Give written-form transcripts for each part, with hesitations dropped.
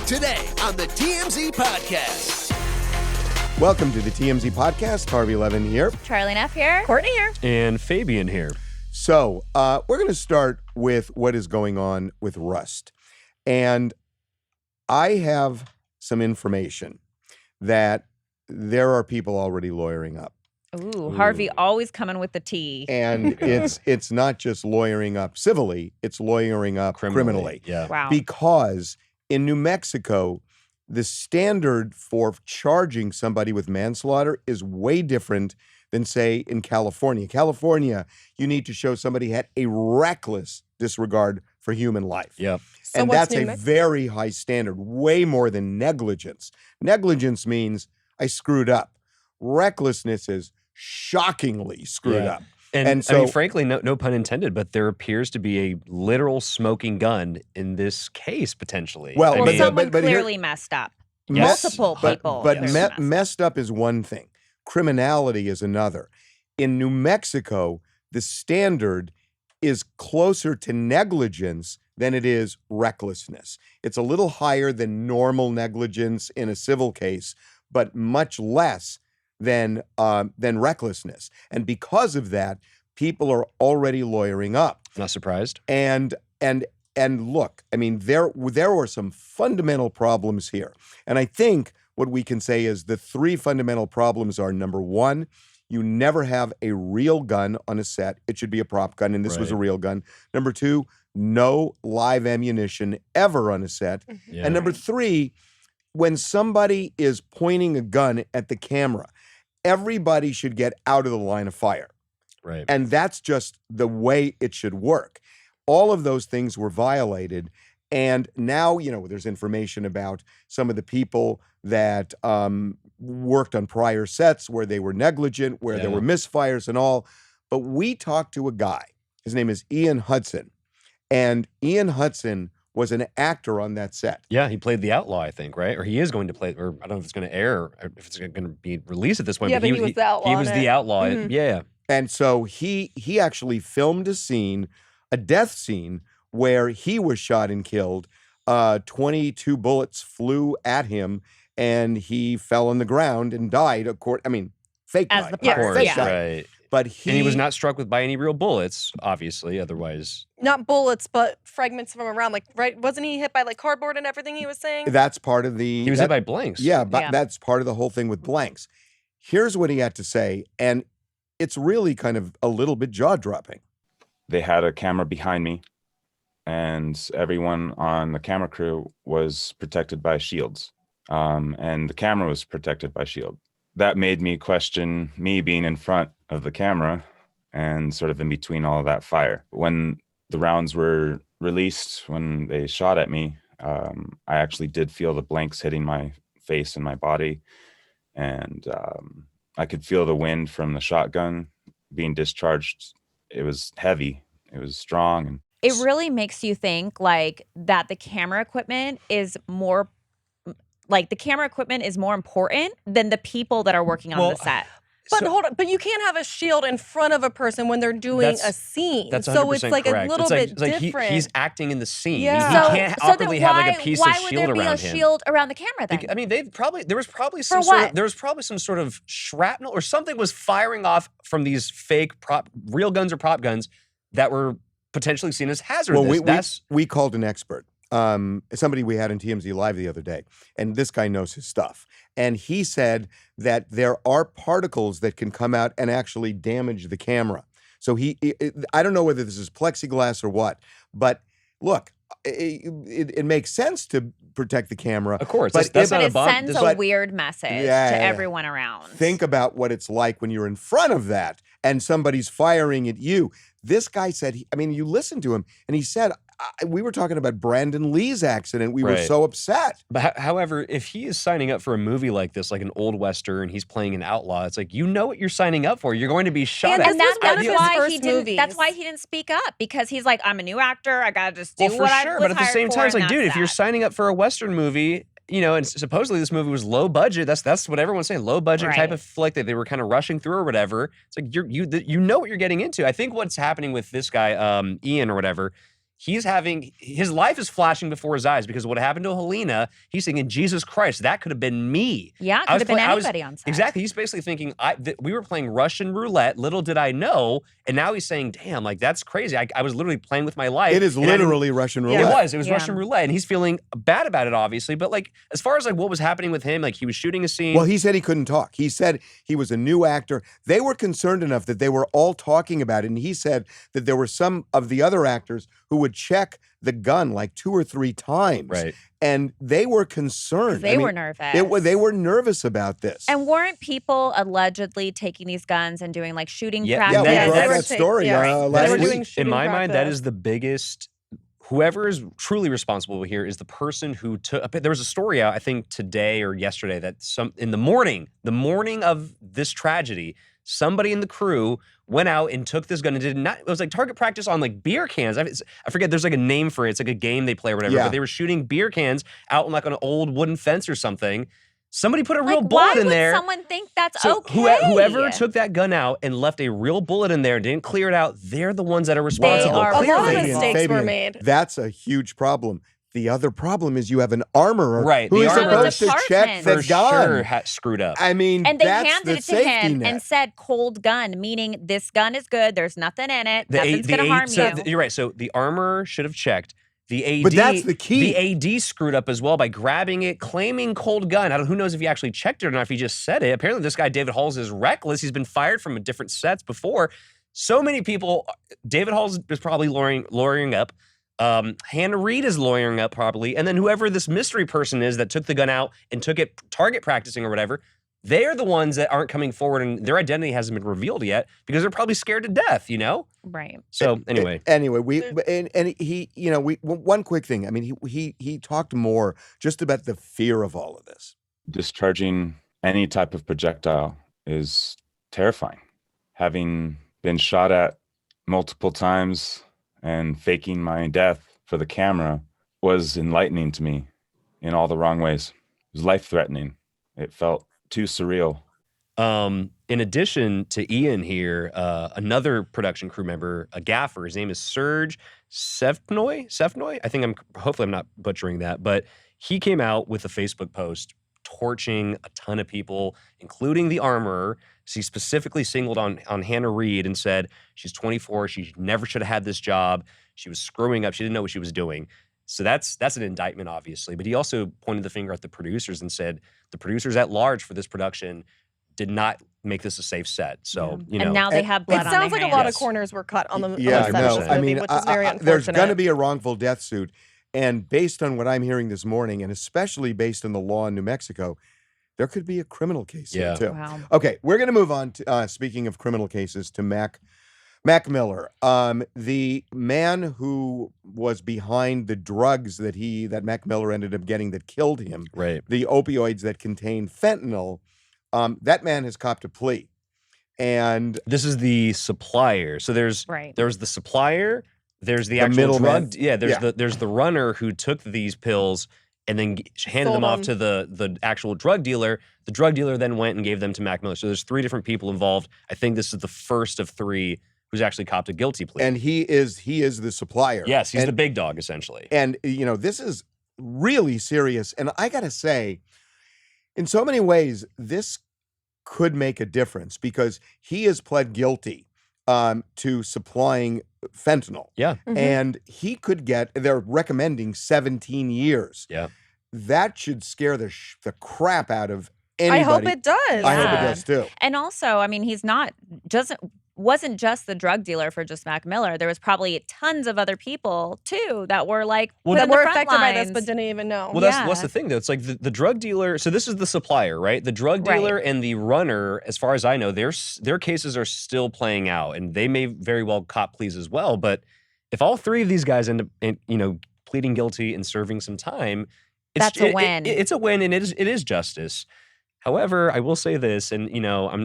Today on the TMZ Podcast. Welcome to the TMZ Podcast. Harvey Levin here. Charlie Neff here. Courtney here. And Fabian here. So we're going to start with what is going on with Rust. And I have some information that there are people already lawyering up. Ooh, Harvey always coming with the tea. And it's not just lawyering up civilly, it's lawyering up criminally. Yeah. Wow. Because in New Mexico, the standard for charging somebody with manslaughter is way different than, say, in California. California, you need to show somebody had a reckless disregard for human life. Yep. So And what's that's New a Mexico? very high standard, way more than negligence. Negligence means I screwed up. Recklessness is shockingly screwed up. And so, I mean, frankly, no pun intended, but there appears to be a literal smoking gun in this case, potentially. Well, I Well, mean, someone but here- clearly messed up. Yes. Multiple people. But clearly messed up. messed up is one thing. Criminality is another. In New Mexico, the standard is closer to negligence than it is recklessness. It's a little higher than normal negligence in a civil case, but much less than recklessness. And because of that, people are already lawyering up. not surprised. And look, I mean, there were some fundamental problems here. And I think what we can say is the three fundamental problems are, number one, you never have a real gun on a set. It should be a prop gun, and this was a Right. real gun. Number two, no live ammunition ever on a set. Yeah. And number three, when somebody is pointing a gun at the camera, everybody should get out of the line of fire. Right. And that's just the way it should work. All of those things were violated. And now, there's information about some of the people that worked on prior sets where they were negligent, where there Yeah. were misfires and all. But we talked to a guy. His name is Ian Hudson. And Ian Hudson was an actor on that set. Yeah, he played the outlaw, I think, right? Or he is going to play, or I don't know if it's going to air, or if it's going to be released at this point. Yeah, but he was the outlaw He in was it. the outlaw. Mhm. Yeah. And so he actually filmed a death scene, where he was shot and killed. 22 bullets flew at him, and he fell on the ground and died. Fake As died. the Yeah, Of course, fake died. right. But And he was not struck by any real bullets, obviously. Otherwise, Not bullets, but fragments from around. Like, right? Wasn't he hit by like cardboard and everything he was saying? That's part of the. he was hit by blanks. Yeah, but Yeah. that's part of the whole thing with blanks. Here's what he had to say, and it's really kind of a little bit jaw-dropping. They had a camera behind me, and everyone on the camera crew was protected by shields. And the camera was protected by shield. That made me question me being in front of the camera and sort of in between all of that fire. When the rounds were released, when they shot at me, I actually did feel the blanks hitting my face and my body. And I could feel the wind from the shotgun being discharged. It was heavy. It was strong. And It really makes you think like that the camera equipment is more important than the people that are working on Well, the set. But So- hold on, but you can't have a shield in front of a person when they're doing That's- a scene. That's So it's 100% like correct. a little It's like, bit it's like different. he's acting in the scene. Yeah. He So- can't then awkwardly have like a piece why of would shield there be around a him. shield around the camera then? I mean, there was probably For some sort what? of, there was probably some sort of shrapnel or something was firing off from these fake real guns or prop guns that were potentially seen as hazardous. Well, we called an expert, somebody we had in TMZ Live the other day, and this guy knows his stuff. And he said that there are particles that can come out and actually damage the camera. So I don't know whether this is plexiglass or what, but look, it makes sense to protect the camera. Of course, But that's But not a it bomb. sends This- a weird message Yeah, to yeah. everyone around. Think about what it's like when you're in front of that and somebody's firing at you. This guy said, you listen to him, and he said, we were talking about Brandon Lee's accident. We were Right. so upset. But however, if he is signing up for a movie like this, like an old western, he's playing an outlaw, it's like, you know what you're signing up for. You're going to be shot And at. And this was one of his why first he didn't. That's movies. why he didn't speak up, because he's like, I'm a new actor. I gotta just do Well, for what I sure. was But at the hired same for, time, it's and like, dude, that's if you're that. signing up for a western movie, and supposedly this movie was low budget. That's what everyone's saying. Low budget type Right. of flick that they were kind of rushing through or whatever. It's like you know what you're getting into. I think what's happening with this guy, Ian or whatever, his life is flashing before his eyes because of what happened to Halyna. He's thinking, Jesus Christ, that could have been me. Yeah, it could have been anybody on set. Exactly. He's basically thinking, we were playing Russian roulette. Little did I know. And now he's saying, damn, like, that's crazy. I was literally playing with my life. It is literally Russian roulette. It was Russian roulette. And he's feeling bad about it, obviously. But like, as far as like what was happening with him, like he was shooting a scene. Well, he said he couldn't talk. He said he was a new actor. They were concerned enough that they were all talking about it. And he said that there were some of the other actors who would check the gun like 2 or 3 times. Right. And they were concerned. They were nervous. They were nervous about this. And weren't people allegedly taking these guns and doing like shooting practice? Yeah, we Yeah, brought they were that story yeah, last they were week. doing shooting In my mind, that practice. is the biggest. Whoever is truly responsible here is the person who took. There was a story out, I think today or yesterday, that in the morning of this tragedy, somebody in the crew went out and took this gun and it was like target practice on like beer cans. I forget, there's like a name for it. It's like a game they play or whatever. Yeah. But they were shooting beer cans out on like an old wooden fence or something. Somebody put a real bullet why in there. would someone think that's So okay? whoever took that gun out and left a real bullet in there and didn't clear it out, they're the ones that are responsible. are A lot of clearly. mistakes were Fabian, made. That's a huge problem. The other problem is you have an armorer Right, who the is armorer- supposed to check the For gun. sure screwed up. I mean, And they that's handed the it to safety him net. and said cold gun, meaning this gun is good. There's nothing in it. The Nothing's going to harm you. You're right. So the armorer should have checked. The AD, But that's the key. The AD screwed up as well by grabbing it, claiming cold gun. Who knows if he actually checked it or not, if he just said it. Apparently this guy, David Halls, is reckless. He's been fired from different sets before. So many people, David Halls is probably lawyering up. Hannah Reid is lawyering up probably. And then whoever this mystery person is that took the gun out and took it target practicing or whatever, they're the ones that aren't coming forward and their identity hasn't been revealed yet because they're probably scared to death, you know? Right. So anyway. One quick thing. I mean, he talked more just about the fear of all of this. Discharging any type of projectile is terrifying. Having been shot at multiple times and faking my death for the camera was enlightening to me in all the wrong ways. It was life-threatening. It felt too surreal. In addition to Ian here, another production crew member, a gaffer, his name is Serge Sefnoy. Hopefully I'm not butchering that, but he came out with a Facebook post torching a ton of people, including the armorer. So he specifically singled on Hannah Reid and said, she's 24, she never should have had this job. She was screwing up, she didn't know what she was doing. So that's an indictment, obviously. But he also pointed the finger at the producers and said, the producers at large for this production did not make this a safe set. So, you know. And now they have blood It on sounds their like a lot of hands. corners were cut on the Yeah, set of no. this I movie, mean, which is very unfortunate. there's going to be a wrongful death suit. And based on what I'm hearing this morning, and especially based on the law in New Mexico, there could be a criminal case here, too. Wow. Okay, we're going to move on to, speaking of criminal cases, to Mac Miller, the man who was behind the drugs that Mac Miller ended up getting that killed him, Right. the opioids that contain fentanyl, that man has copped a plea. And This is the supplier. So there's the supplier, there's the actual middleman. drug. Yeah, there's the runner who took these pills and then handed them off to the actual drug dealer. The drug dealer then went and gave them to Mac Miller. So there's 3 different people involved. I think this is the first of 3 who's actually copped a guilty plea. and he is the supplier. Yes, he's And- the big dog, essentially. And, this is really serious. And I got to say, in so many ways, this could make a difference because he has pled guilty to supplying fentanyl. Yeah. And he could get, they're recommending 17 years. Yeah. That should scare the crap out of anybody. I hope it does. I hope it Yeah. does too. And also, I mean, he's wasn't just the drug dealer for just Mac Miller. There was probably tons of other people too that were like put that in the were front affected by this lines. but didn't even know. Well, that's the thing, though. It's like the drug dealer. So this is the supplier, right? The drug dealer and the runner, as far as I know, their cases are still playing out, and they may very well cop pleas as well. But if all 3 of these guys end up, pleading guilty and serving some time, That's a win. It's a win, and it is justice. However, I will say this, and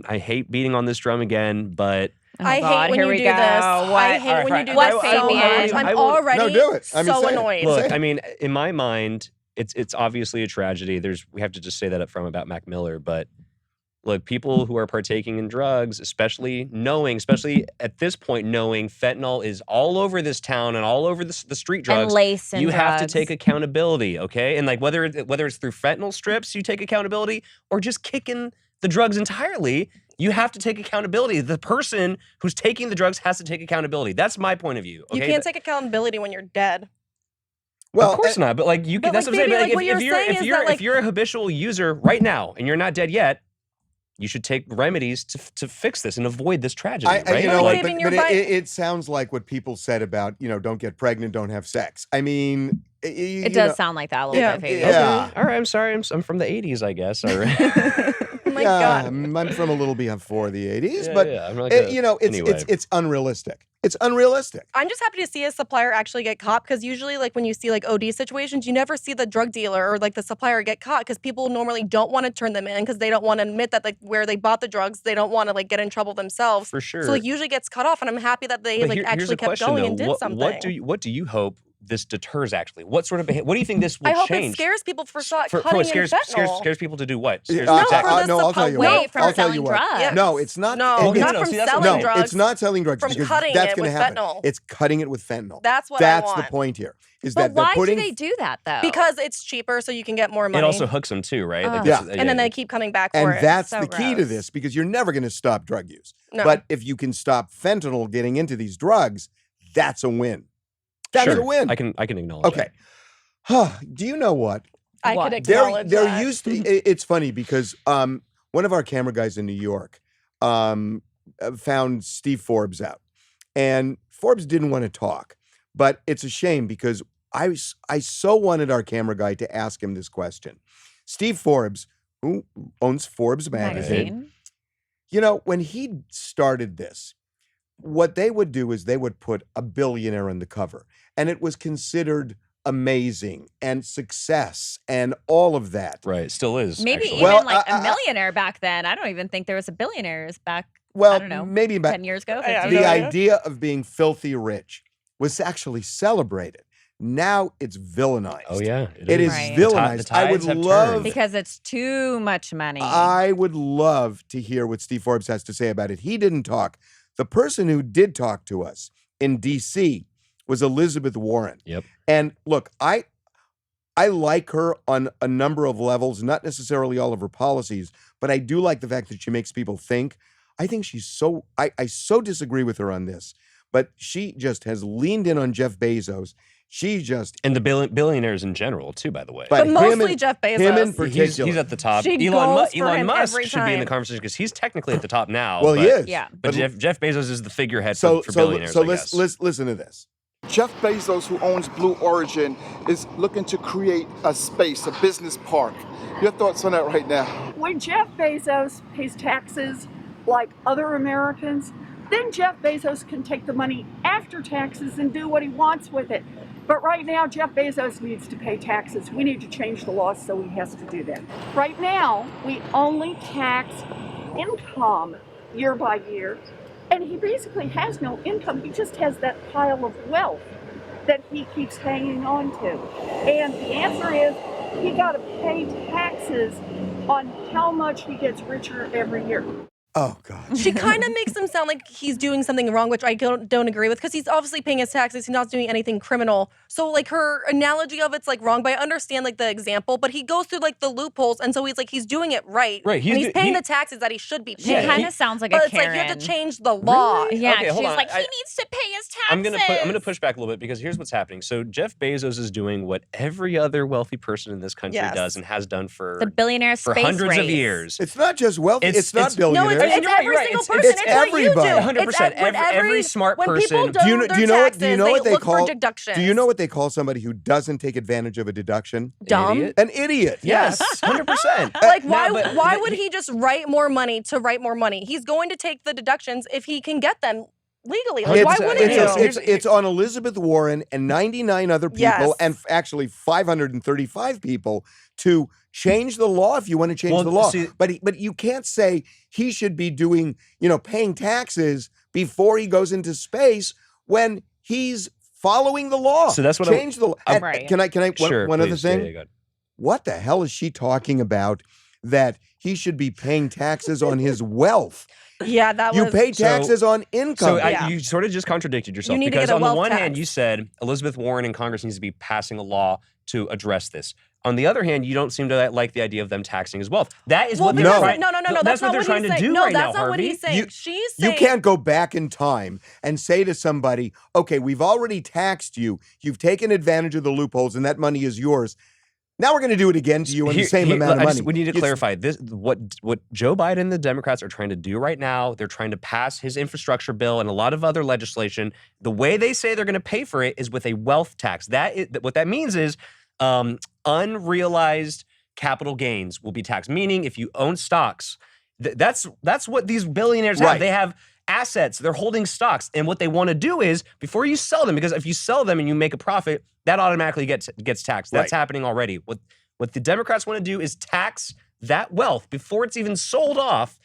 I hate beating on this drum again, but Oh, I God, hate when here you we do go. this. I hate when you do What, this so Fabian? much. I'm I will- already No, do it. I mean, so say it. annoyed. look, I mean, in my mind, it's obviously a tragedy. We have to just say that up front about Mac Miller, but look, people who are partaking in drugs, especially at this point, knowing fentanyl is all over this town and all over the street drugs, and lace and you have to drugs. take accountability, okay? And like whether it's through fentanyl strips, you take accountability, or just kicking the drugs entirely, you have to take accountability. The person who's taking the drugs has to take accountability. That's my point of view. Okay? You can't take accountability when you're dead. Well, of course not, but like you can. But, That's like, what I'm saying. maybe, But, like, what you're saying is that, like- if you're a habitual user right now and you're not dead yet, you should take remedies to fix this and avoid this tragedy. Right? You know, Like, but saving your it, bike. it sounds like what people said about, don't get pregnant, don't have sex. I mean, It does sound like that a little Yeah. bit, Fabian. Yeah. All right, I'm sorry. I'm from the 80s, I guess. All right. Oh my yeah, God. I'm from a little before the 80s, Yeah, but yeah, I'm like anyway. it's unrealistic. It's unrealistic. I'm just happy to see a supplier actually get caught because usually, like, when you see like OD situations, you never see the drug dealer or like the supplier get caught because people normally don't want to turn them in because they don't want to admit that, like, where they bought the drugs, they don't want to like get in trouble themselves. For sure. So like usually gets cut off, and I'm happy that they But like here's actually a kept question, going though. and did something. What do you hope this deters? Actually, what sort of what do you think this will I hope change? it scares people for for cutting what scares, in fentanyl. scares people to do what? Scares Uh, them to No, attack- for the no, I'll tell you Away what. from I'll tell selling you what. drugs. Yeah. No, it's not. No, Well, not no, from see, that's selling no, drugs. it's not selling drugs From because cutting that's it going to with happen. fentanyl. It's cutting it with fentanyl. That's what That's I want. the point here. Is But that they're why putting do they do that, though? Because it's cheaper, so you can get more money. It also hooks them too, right? Like Yeah. this- and then they keep coming back for and it. that's So the key to gross. this because you're never going to stop drug use. No. But if you can stop fentanyl getting into these drugs, that's a win. That's sure, a win. I can acknowledge. Okay. Do you know what? I What? could There acknowledge that. used to. It's funny because one of our camera guys in New York found Steve Forbes out, and Forbes didn't want to talk, but it's a shame because I so wanted our camera guy to ask him this question. Steve Forbes, who owns Forbes magazine, when he started this, what they would do is they would put a billionaire on the cover, and it was considered amazing and success and all of that. Right, still is. Maybe actually. even Well, like I- a millionaire back then. I don't even think there was a billionaires back Well, I don't know, maybe about 10 years ago. I have 15 the no years idea. idea of being filthy rich was actually celebrated. Now it's villainized. Oh yeah, It is Right. villainized. The I would tides have love turned. because it's too much money. I would love to hear what Steve Forbes has to say about it. He didn't talk. The person who did talk to us in DC was Elizabeth Warren. Yep. And look, I like her on a number of levels, not necessarily all of her policies, but I do like the fact that she makes people think. I think she's so, I so disagree with her on this, but she just has leaned in on Jeff Bezos. She just, And the billionaires in general too, by the way. But But him mostly and- Jeff Bezos. him in He's particular. at the top. She Elon goes for Elon him Musk every should be in the time. conversation because he's technically at the top now. well, but, he is. Yeah. But But Jeff Bezos is the figurehead so for billionaires. I guess. let's listen to this. Jeff Bezos, who owns Blue Origin, is looking to create a space, a business park. Your thoughts on that right now? When Jeff Bezos pays taxes like other Americans, then Jeff Bezos can take the money after taxes and do what he wants with it. But right now, Jeff Bezos needs to pay taxes. We need to change the laws so he has to do that. Right now, we only tax income year by year, and he basically has no income. He just has that pile of wealth that he keeps hanging on to. And the answer is he got to pay taxes on how much he gets richer every year. Oh, God. She kind of makes him sound like he's doing something wrong, which I don't agree with, because he's obviously paying his taxes. He's not doing anything criminal. So, like, her analogy of it's, like, wrong, but I understand, like, the example. But he goes through, like, the loopholes, and so he's, like, he's doing it right. Right, And he's he- paying the taxes that he should be She paying. kind of sounds like But a it's like, Karen. you have to change the law. Really? Yeah, Okay, hold she's on. like, he needs to pay his taxes. I'm gonna push back a little bit because here's what's happening. So Jeff Bezos is doing what every other wealthy person in this country Yes. does and has done for The billionaire for space hundreds of race. years. It's not just wealthy. It's not No, billionaires. it's You're right, every you're right. single It's- person. it's It's what you do. everybody. 100%. When Every smart when person- people Do you know? their Do you know what? taxes, Do you know what they look call? for deductions. Do you know what they call somebody who doesn't take advantage of a deduction? Dumb. Idiot. An idiot. Yes, 100%. Like, Now, but- why would he just write more money to write more money? He's going to take the deductions if he can get them legally. Like, why wouldn't It's on Elizabeth Warren and 99 other people, Yes. and actually 535 people to change the law if you want to change Well, the law. see- but you can't say he should be doing, paying taxes before he goes into space when he's following the law. So that's what change the law. And Right. Can I Sure, one other please. thing? Yeah, go ahead. What the hell is she talking about? that he should be paying taxes on his wealth. Yeah, that You was. pay taxes on income. So Yeah. you sort of just contradicted yourself, You need to because get a on the wealth one hand tax. you said Elizabeth Warren and Congress needs to be passing a law to address this. On the other hand, you don't seem to like the idea of them taxing his wealth. That is what they're because- trying. No, That's what not they're what trying he's to saying. do No, right now, that's not what Harvey. he's saying. You- She's You saying. can't go back in time and say to somebody, okay, we've already taxed you. You've taken advantage of the loopholes and that money is yours. Now we're going to do it again to you on the same amount of money. We need to clarify this. What Joe Biden and the Democrats are trying to do right now, they're trying to pass his infrastructure bill and a lot of other legislation. The way they say they're going to pay for it is with a wealth tax. What that means is unrealized capital gains will be taxed. Meaning, if you own stocks, that's what these billionaires have. Right. They have assets. They're holding stocks, and what they want to do is before you sell them, because if you sell them and you make a profit, that automatically gets taxed. That's Right. happening already. What the Democrats want to do is tax that wealth before it's even sold off,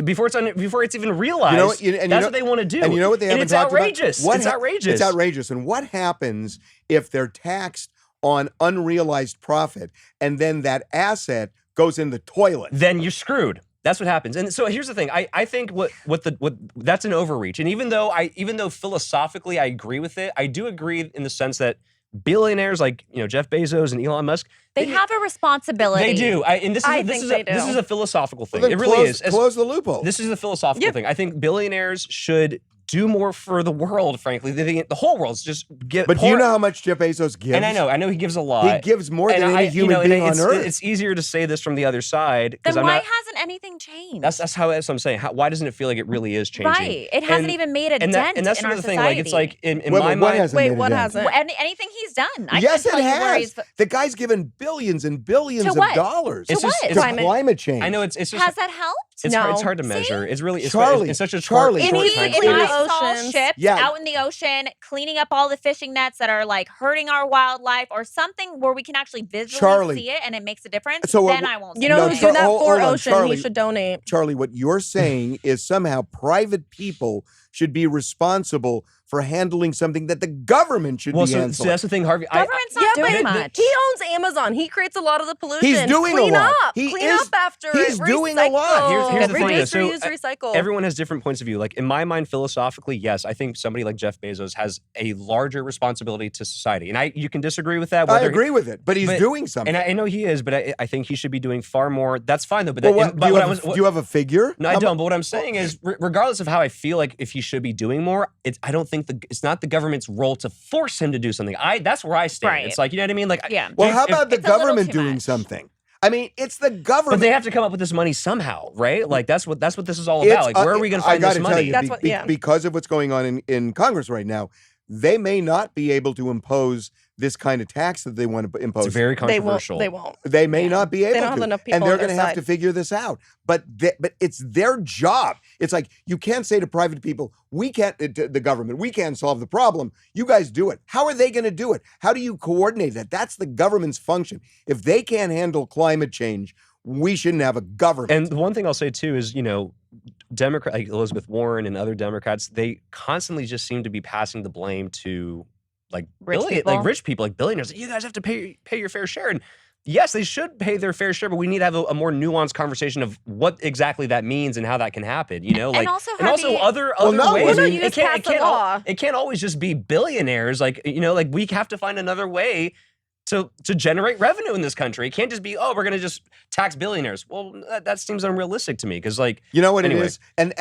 before it's even realized. That's what they want to do. And you know what they haven't talked about? outrageous. It's outrageous. It's outrageous. And what happens if they're taxed on unrealized profit and then that asset goes in the toilet? Then you're screwed. That's what happens. And so here's the thing. I think what that's an overreach. And even though philosophically I agree with it, I do agree in the sense that billionaires like Jeff Bezos and Elon Musk, They have a responsibility. they do. This do. is a philosophical thing. Well, It then really is. Close the loophole. This is a philosophical thing. I think billionaires should do more for the world, frankly. The whole world's just get. But do you know how much Jeff Bezos gives? And I know he gives a lot. He gives more than And any human being on earth. It's easier to say this from the other side. Then I'm why not, hasn't anything changed? that's what I'm saying. Why doesn't it feel like it really is changing? Right. It hasn't even made a dent and that's in sort our of the thing. society. Like it's like in Wait, my what mind. hasn't Wait, made a what dent? hasn't? Anything he's done. I Yes, can't it tell you where has. The guy's given billions and billions To of what? dollars To It's just- what? it's- climate change. I know it's just Has that helped? it's hard to No. measure. It's really Charlie, it's such a Charlie, short And time he clean and I period. the saw oceans. ships Yeah. out in the ocean cleaning up all the fishing nets that are like hurting our wildlife, or something where we can actually visually Charlie. see it and it makes a difference. So, then I won't. You say know No, who's anything. doing that hold for on, Ocean? Charlie. He should donate. Charlie, what you're saying is somehow private people should be responsible for handling something that the government should Well, be so handling. that's the thing, Harvey. Government's not Yeah, doing but much. he owns Amazon. He creates a lot of the pollution. He's doing a Clean lot. up. He Clean is- up after he's it. doing a lot. Here's the thing, Reduce, though. So, reuse, recycle. Everyone has different points of view. Like in my mind, philosophically, yes, I think somebody like Jeff Bezos has a larger responsibility to society, and you can disagree with that. I whether agree with it, but he's doing something. and I know he is, but I think he should be doing far more. That's fine though. But, Well, that, what, but do, what you I have, was, do you have a figure? No, I don't. But what I'm saying is, regardless of how I feel like if he should be doing more, I don't think it's not the government's role to force him to do something. That's where I stand. Right. It's like, you know what I mean? Like, Yeah. Well, how about the it's a little government too doing much. something? I mean, it's the but government. they have to come up with this money somehow, right? Like that's what this is all It's, about. Like, where are we going to find I this gotta money? Tell you, That's what- yeah. because of what's going on in Congress right now, they may not be able to impose this kind of tax that they want to impose. It's very They won't. controversial. They won't. They may not be able don't have to, enough people and they're on their going to have side. to figure this out. But it's their job. It's like you can't say to private people, "We can't." To the government, we can't solve the problem. You guys do it. How are they going to do it? How do you coordinate that? That's the government's function. If they can't handle climate change, we shouldn't have a government. And the one thing I'll say too is, Democrat like Elizabeth Warren and other Democrats, they constantly just seem to be passing the blame to like Rich people. rich people, like billionaires. Like, you guys have to pay your fair share. And yes, they should pay their fair share, but we need to have a more nuanced conversation of what exactly that means and how that can happen. And also, other no, ways. no, you just pass a law. It can't always just be billionaires. Like like we have to find another way to generate revenue in this country. It can't just be, we're going to just tax billionaires. Well, that seems unrealistic to me because, like, you know what anyway. it is, and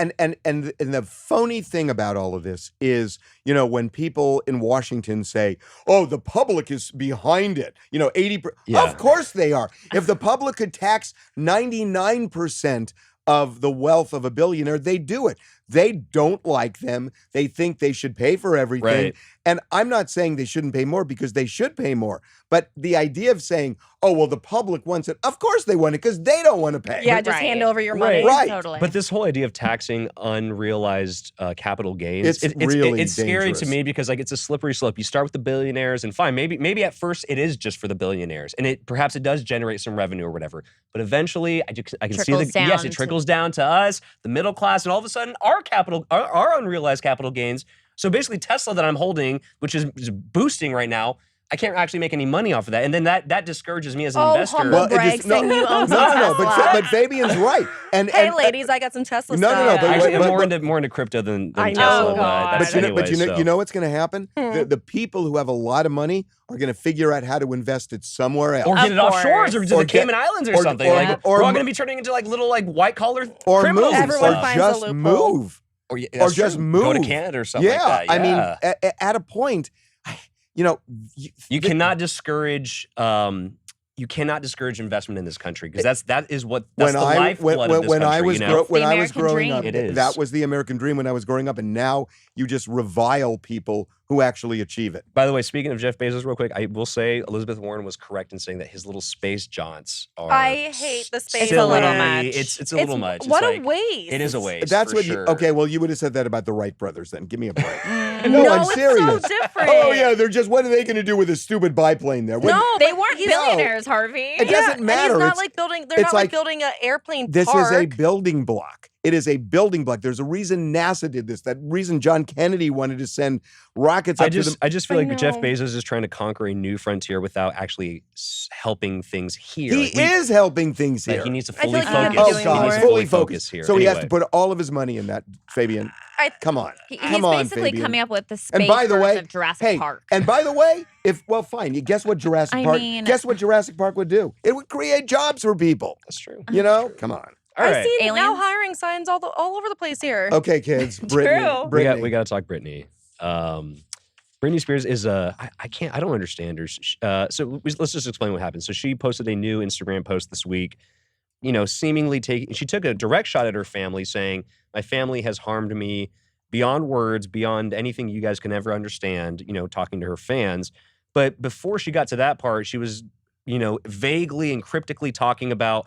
the phony thing about all of this is, when people in Washington say, "Oh, the public is behind it," 80%. Yeah. Of course they are. If the public could tax 99% of the wealth of a billionaire, they do it. They don't like them. They think they should pay for everything. Right. And I'm not saying they shouldn't pay more because they should pay more. But the idea of saying, "Oh, well, the public wants it," of course they want it because they don't want to pay. Yeah, just Right. hand over your money. Right. Totally. But this whole idea of taxing unrealized capital gains, It's really it's scary dangerous. to me because like it's a slippery slope. You start with the billionaires, and fine, maybe at first it is just for the billionaires, and perhaps it does generate some revenue or whatever. But eventually, I can see Trickles down yes, it to- trickles down to us, the middle class, and all of a sudden our unrealized capital gains. So basically, Tesla that I'm holding, which is boosting right now. I can't actually make any money off of that. And then that discourages me as an Oh, investor. humble brag saying you own some no, Tesla. but Fabian's right. And Hey, and, ladies, I got some Tesla No, stuff. no, but Actually, but- I'm more into crypto than I know. Tesla. Oh, God. That's But anyway, you know what's going to happen? Hmm. The people who have a lot of money are going to figure out how to invest it somewhere else. or get it Of offshore or to Or the get- Cayman Islands or or- something. or- Like, or we're all mo- going to be turning into like little like white collar or criminals move, and Everyone or stuff. finds a just loophole. move. Or, yeah, or that's just true. move. Go to Canada or something Yeah, like that. I mean, Yeah. at a point, you know, You cannot discourage. You cannot discourage investment in this country because that is what that's the lifeblood of this when country. I was you know? when The I was American growing dream. up, It is. that was the American dream when I was growing up, and now you just revile people who actually achieve it. By the way, speaking of Jeff Bezos, real quick, I will say Elizabeth Warren was correct in saying that his little space jaunts are. I hate the space. It's a little silly. much. It's a little much. It's What like, a waste. It is a waste. That's for what sure. you. Okay, well, you would have said that about the Wright brothers. Then give me a break. No, I'm it's serious. so different. Oh yeah, they're just. What are they going to do with a stupid biplane there? What- No, They but weren't he's- billionaires, Harvey. It doesn't And matter. he's not It's- like building. They're it's not like like- building an airplane This park. is a building block. It is a building block. There's a reason NASA did this. That reason John Kennedy wanted to send rockets up to the. I just feel I like Jeff know. Bezos is trying to conquer a new frontier without actually helping things here. He Like, we- is helping things like, here. he needs to I feel fully like he could focus. be Oh doing God, more. He needs to fully focus focus here. So he has Anyway. to put all of his money in that, Fabian. I- Come on. He's Come on, basically Fabian. coming up with the space And by the way, version of Jurassic hey, Park. and by the way, fine. Guess what Jurassic I Park? mean- Guess what Jurassic Park would do? It would create jobs for people. That's true. You know? Come on. All I right. see now Aliens? hiring signs all over the place here. Okay, kids. Brittany. True. We got to talk Britney. Britney Spears is I don't understand her. So let's just explain what happened. So she posted a new Instagram post this week, seemingly she took a direct shot at her family saying, my family has harmed me beyond words, beyond anything you guys can ever understand, talking to her fans. But before she got to that part, she was, vaguely and cryptically talking about,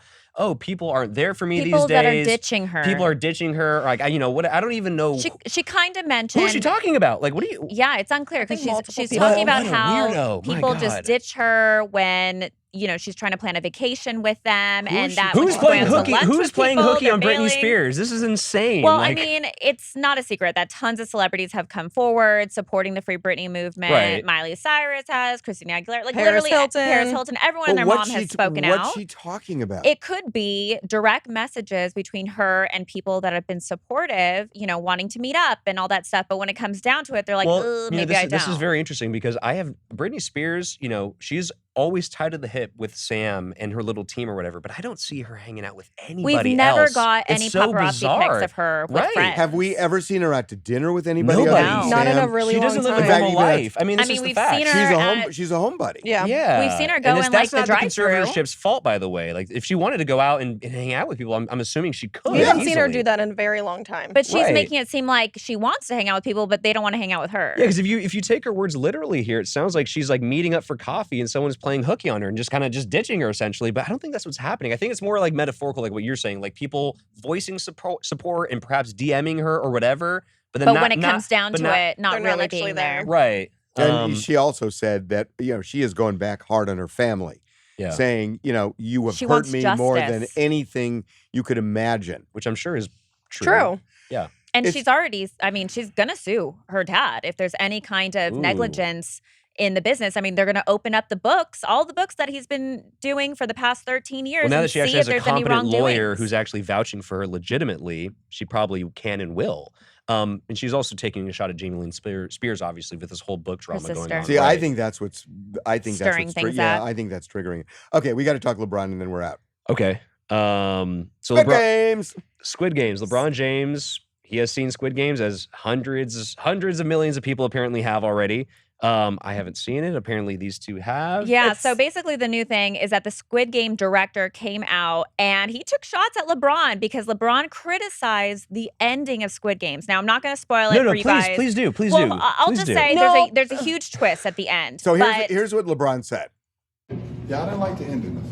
people aren't there for me People these days. that are ditching her. People are ditching her. Like, what? I don't even know. She kind of mentioned. Who is she talking about? Like, what do you? Yeah, it's unclear I think because multiple she's people. talking about What a how weirdo. My people just God. ditch her when she's trying to plan a vacation with them, and that when Who's she's playing going out hooky? to lunch Who's with playing people, hooky they're on Britney bailing. Spears? This is insane. Well, Like, I mean, it's not a secret that tons of celebrities have come forward supporting the Free Britney movement. Right. Miley Cyrus has, Christina Aguilera, like Paris literally Hilton. Paris Hilton. Everyone and their What's mom has spoken What's out. she talking about? It could be direct messages between her and people that have been supportive, wanting to meet up and all that stuff. But when it comes down to it, they're like, maybe I don't. this is very interesting because I have Britney Spears, she's always tied to the hip with Sam and her little team or whatever, but I don't see her hanging out with anybody We've never else. got It's any so paparazzi bizarre. pics of her with Right. friends. Have we ever seen her out to dinner with anybody? Nobody. other than Not in a Sam? really She long doesn't live a time. In fact, normal even that's- life. I mean, this I mean, is the we've fact. seen her She's a homebody. Yeah. Yeah. We've seen her go And in, that's like, not the the drive-thru. conservatorship's fault, by the way. Like, if she wanted to go out and hang out with people, I'm assuming she could. We haven't seen her easily. do that in a very long time. But she's Right. making it seem like she wants to hang out with people, but they don't want to hang out with her. Yeah, because if you take her words literally here, it sounds like she's like meeting up for coffee and someone's playing hooky on her and just kind of just ditching her essentially. But I don't think that's what's happening. I think it's more like metaphorical, like what you're saying, like people voicing support and perhaps DMing her or whatever. But then But not, when it not- comes down but to not- it, not They're not really actually being there. there. right? And she also said that she is going back hard on her family, Yeah, saying you have She hurt wants me more than justice. anything you could imagine. which I'm sure is true. True. And It's- she's already, she's going to sue her dad if there's any kind of Ooh. negligence in the business. I mean, they're going to open up the books, all the books that he's been doing for the past 13 years. Well, now and that she see actually if has a there's any competent lawyer wrongdoings. who's actually vouching for her legitimately, she probably can and will. And she's also taking a shot at Jamie Lynn Spears, obviously, with this whole book drama going sister. on. See, right? I think that's what's Stirring things up. I think that's triggering it. Okay, we got to talk LeBron and then we're out. Okay. So Squid Games. Squid Games. LeBron James, he has seen Squid Games as hundreds of millions of people apparently have already. I haven't seen it. Apparently these two have. Yeah, It's- so basically the new thing is that the Squid Game director came out and he took shots at LeBron because LeBron criticized the ending of Squid Games. Now, I'm not going to spoil it No, for you guys. please do. Please well, do. I'll Please just do. say No. there's a huge twist at the end. So but here's what LeBron said. Yeah, I didn't like the ending of it.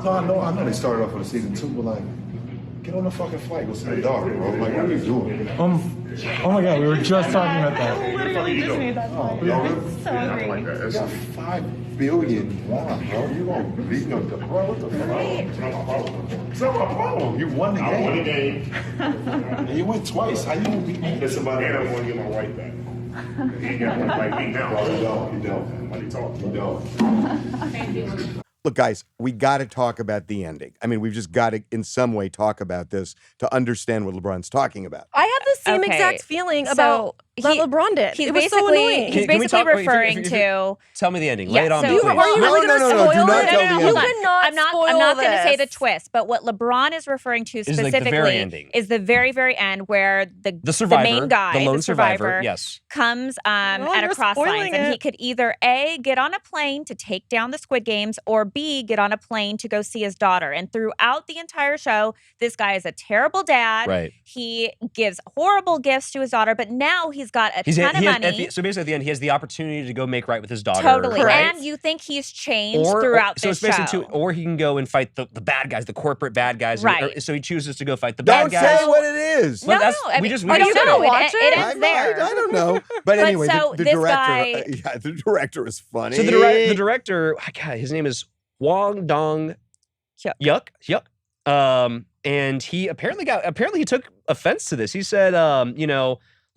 So I know they started off with a season 2, but like, get on the fucking flight, go sit in the dark, bro. Like, what are you doing? Oh my god, we were just talking about that. Literally just made that point. Y'all It's really? so great. It's a $5 billion won, bro. You gonna beat them, bro? What the fuck? It's not my problem. You won the game. I won the game. And you went twice. How you gonna beat me? It's about it. I want to get my right back. You don't. Look, guys, we got to talk about the ending. I mean, we've just got to, in some way, talk about this to understand what LeBron's talking about. I have the same Okay, exact feeling so about what LeBron did. He's It was so basically annoying. he's Can we basically talk- wait, referring if you- to. Tell me the ending. Yeah, Lay it on so- me, You, please. are you really No, going to no, no, spoil do not it? tell the You ending. cannot I'm not spoil going to say the this. twist, but what LeBron is referring to Is like the specifically very ending. is the very, very end where The survivor, the main guy, the lone the survivor, yes. comes at you're a cross lines, spoiling and he it. could either A, get on a plane to take down the Squid Games, or B, get on a plane to go see his daughter. And throughout the entire show, this guy is a terrible dad. Right. He gives horrible gifts to his daughter, but now he's got a ton of money. So basically, at the end, he has the opportunity to go make right with his daughter. Totally. Right? And you think he's changed throughout so this it's basically show. or he can go and fight the bad guys, the corporate bad guys. Right. So he chooses to go fight the Don't bad guys. say what it is. Well, No, that's- no. I we mean, just- are we you just gonna said it. watch it? It ends there. I don't know. But anyway, so the this director, guy- the director is funny. So the director, God, his name is Wong Dong Hyuk. And he apparently he took offense to this. He said,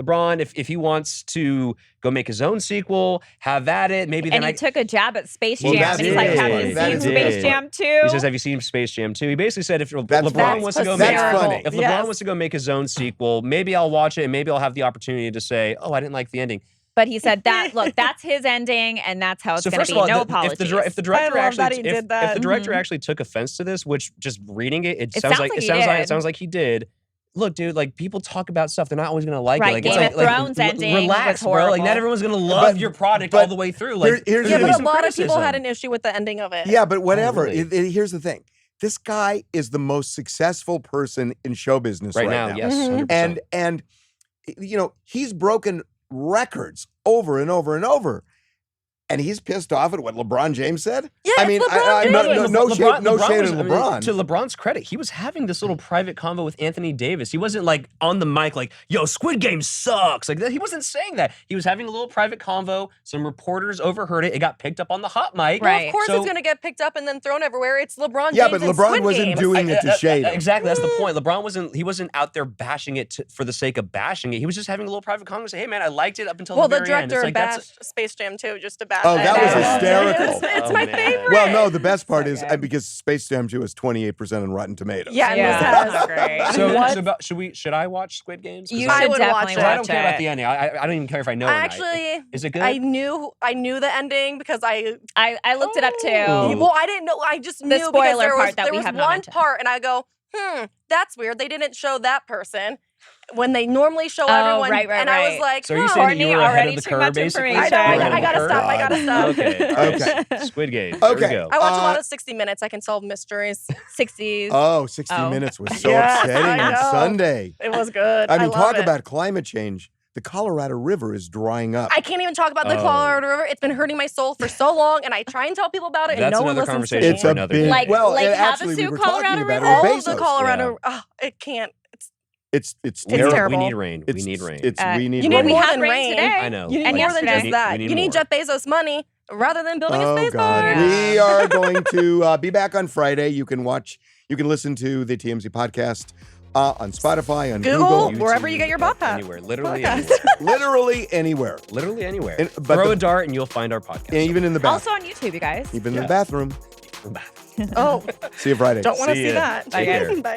LeBron, if he wants to go make his own sequel, have at it. Maybe then And he took a jab at Space Well, Jam. that And he's like, is have funny. you That seen is Space funny. Jam 2? He says, have you seen Space Jam 2? He basically said, if That's LeBron wants to go make That's funny. if LeBron wants to go make his own sequel, maybe I'll watch it and maybe I'll have the opportunity to say, oh, I didn't like the ending. But he said that, look, that's his ending, and that's how it's So going first to of be. all, No apologies. if the director I love that actually he did that. if the director actually took offense to this, which just reading it, it sounds sounds like like it he sounds like did. it sounds like he did. Look, dude, like people talk about stuff, they're not always gonna like Right, it. Like Game it's of like, Thrones ending relax, was bro. Like horrible. not everyone's gonna love But- your product but all the way through. Like here's Yeah, the but thing. a lot of people criticism. had an issue with the ending of it. Yeah, but whatever. really? Here's the thing. This guy is the most successful person in show business right right now. Yes, Mhm. 100%. And he's broken records over and over and over. And he's pissed off at what LeBron James said? Yeah, I mean, it's LeBron no James. shade on was- LeBron. To LeBron's credit, he was having this little private convo with Anthony Davis. He wasn't like on the mic like, yo, Squid Game sucks. Like he wasn't saying that. He was having a little private convo. Some reporters overheard it. It got picked up on the hot mic. Right. Well, of course So- it's going to get picked up and then thrown everywhere. It's LeBron James Yeah, but and LeBron Squid wasn't Game. doing it to shade him. Exactly, that's the point. LeBron wasn't out there bashing it for the sake of bashing it. He was just having a little private conversation. Hey, man, I liked it up until Well, the the very end. director It's like, that's bashed Space Jam 2 just to bash Oh, it. that was I love it. hysterical. It's Oh, my man. favorite. Well, no, the best part So is good. because Space Jam 2 is 28% on Rotten Tomatoes. Yeah, Yeah, it that's was. great. should I watch Squid Games? 'Cause You I should would definitely watch watch it. So I don't care about it. the ending. I don't even care if I know or not. Actually, Is it good? I knew the ending because I looked it up too. Oh. well, I didn't know. I just The knew because spoiler there was part that there we was have not one mentioned. part, and I go, that's weird. They didn't show that person when they normally show Oh, everyone. right, and I was right. like, So are you huh. saying that you Courtney, were ahead already of the too curve, much basically? information. I know. You're ahead I of the gotta curve? stop. I gotta stop. Okay. All right. Okay. Squid Game. There we Okay. go. I watch a lot of 60 Minutes. I can solve mysteries. 60s. Oh, 60 Oh. Minutes was so Yes, upsetting I on know. Sunday. It was good. I mean, love talk it. about climate change. The Colorado River is drying up. I can't even talk about the Oh. Colorado River. It's been hurting my soul for so long, and I try and tell people about it, and That's no one another listens to conversation me. It's a another big, day. Like well, Lake actually, we Havasu, were Colorado talking about River? it All with of the Bezos. Colorado, it can't. It's It's terrible. terrible. We need rain. We need rain. We need You need rain. we more had than rain rain. today. I know. You need And more than yesterday. just that. We need You need more. Jeff Bezos' money rather than building a Oh space God! bar. We are going to be back on Friday. You can listen to the TMZ podcast on Spotify, on Google, Google, wherever you get your podcast. Anywhere. Literally Podcast. anywhere. literally anywhere, Literally anywhere. And- but Throw the- a dart and you'll find our podcast. and even in the bathroom. Also on YouTube, you guys. Even in the bathroom. Oh, See you Friday. don't want to See see ya. that. Take care. Bye.